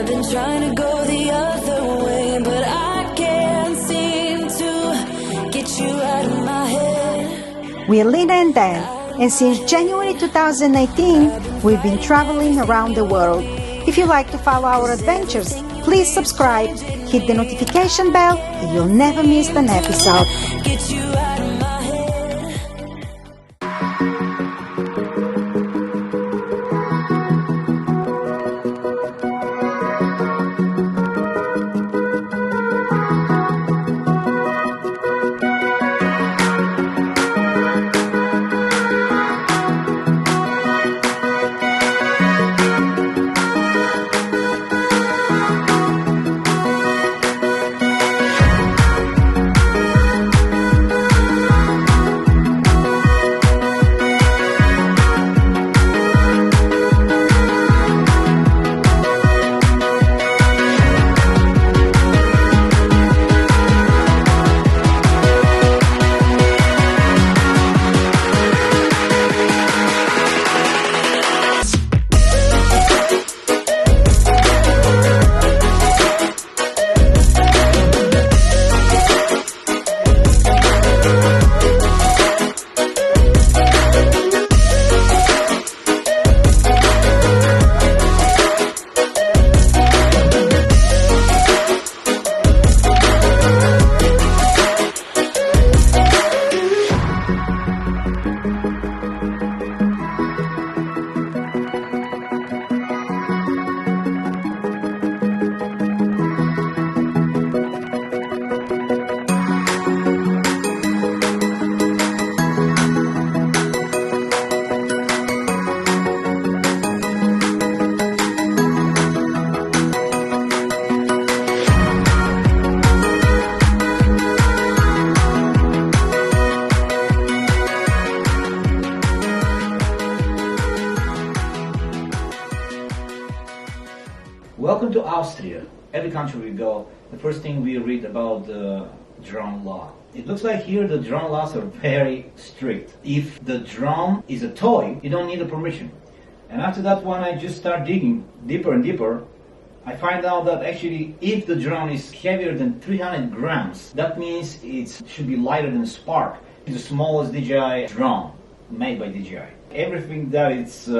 I've been trying to go the other way, but I can't seem to get you out of my head. We're Lina and Dan, and since January 2019, we've been traveling around the world. If you like to follow our adventures, please subscribe, hit the notification bell, and you'll never miss an episode. Get you out of my head. Welcome to Austria. Every country we go, the first thing we read about the drone law. It looks like here the drone laws are very strict. If the drone is a toy, you don't need a permission. And after that, when I just start digging deeper and deeper, I find out that actually if the drone is heavier than 300 grams, that means it should be lighter than Spark, the smallest DJI drone made by DJI. Everything that is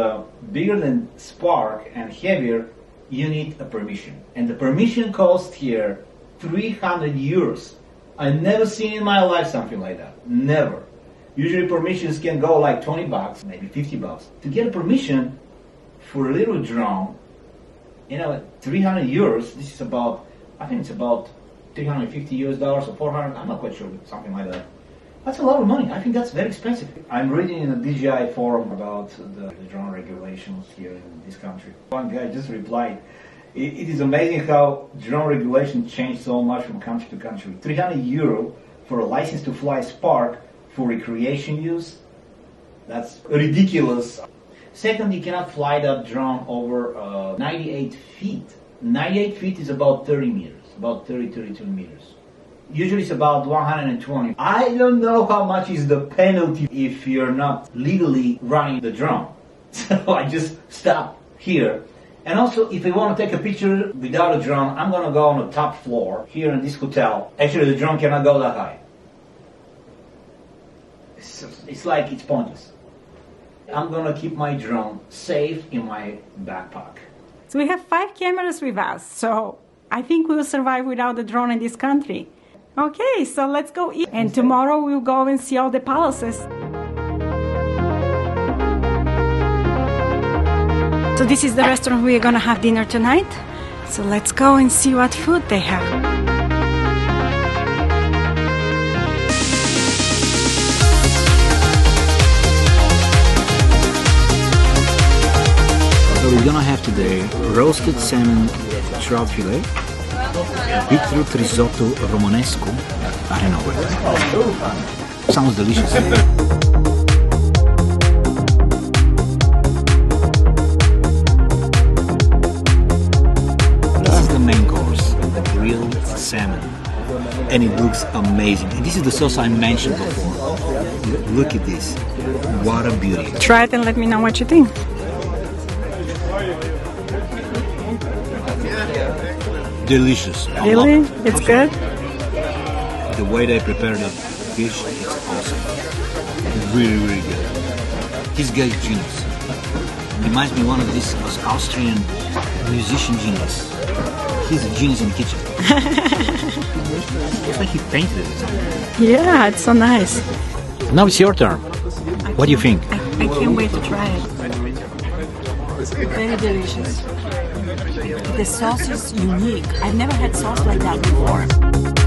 bigger than Spark and heavier, you need a permission. And the permission cost here 300 euros. I've never seen in my life something like that. Never. Usually permissions can go like 20 bucks, maybe 50 bucks. To get a permission for a little drone, 300 euros, this is about, I think it's about 350 US dollars or 400, I'm not quite sure, something like that. That's a lot of money. I think that's very expensive. I'm reading in a DJI forum about the drone regulations here in this country. One guy just replied, it is amazing how drone regulations change so much from country to country. 300 euro for a license to fly Spark for recreation use? That's ridiculous. Second, you cannot fly that drone over 98 feet. 98 feet is about 30 meters, about 32 meters. Usually it's about 120. I don't know how much is the penalty if you're not legally running the drone. So I just stop here. And also, if I want to take a picture without a drone, I'm going to go on the top floor here in this hotel. Actually, the drone cannot go that high. It's like it's pointless. I'm going to keep my drone safe in my backpack. So we have 5 cameras with us, so I think we'll survive without the drone in this country. Okay, so let's go eat. And tomorrow we'll go and see all the palaces. So this is the restaurant we're gonna have dinner tonight. So let's go and see what food they have. So we're gonna have today roasted salmon trout fillet, beetroot risotto romanesco. I don't know what it is. Sounds delicious. This is the main course, the grilled salmon. And it looks amazing. And this is the sauce I mentioned before. Look at this. What a beauty. Try it and let me know what you think. Delicious. I Really? love it. It's good? The way they prepare the fish, it's awesome. Really, really good. This guy's genius. Reminds me of one of these Austrian musician genius. He's a genius in the kitchen. It's like he painted it or something. Yeah, it's so nice. Now it's your turn. What do you think? I can't wait to try it. Very delicious. The sauce is unique. I've never had sauce like that before.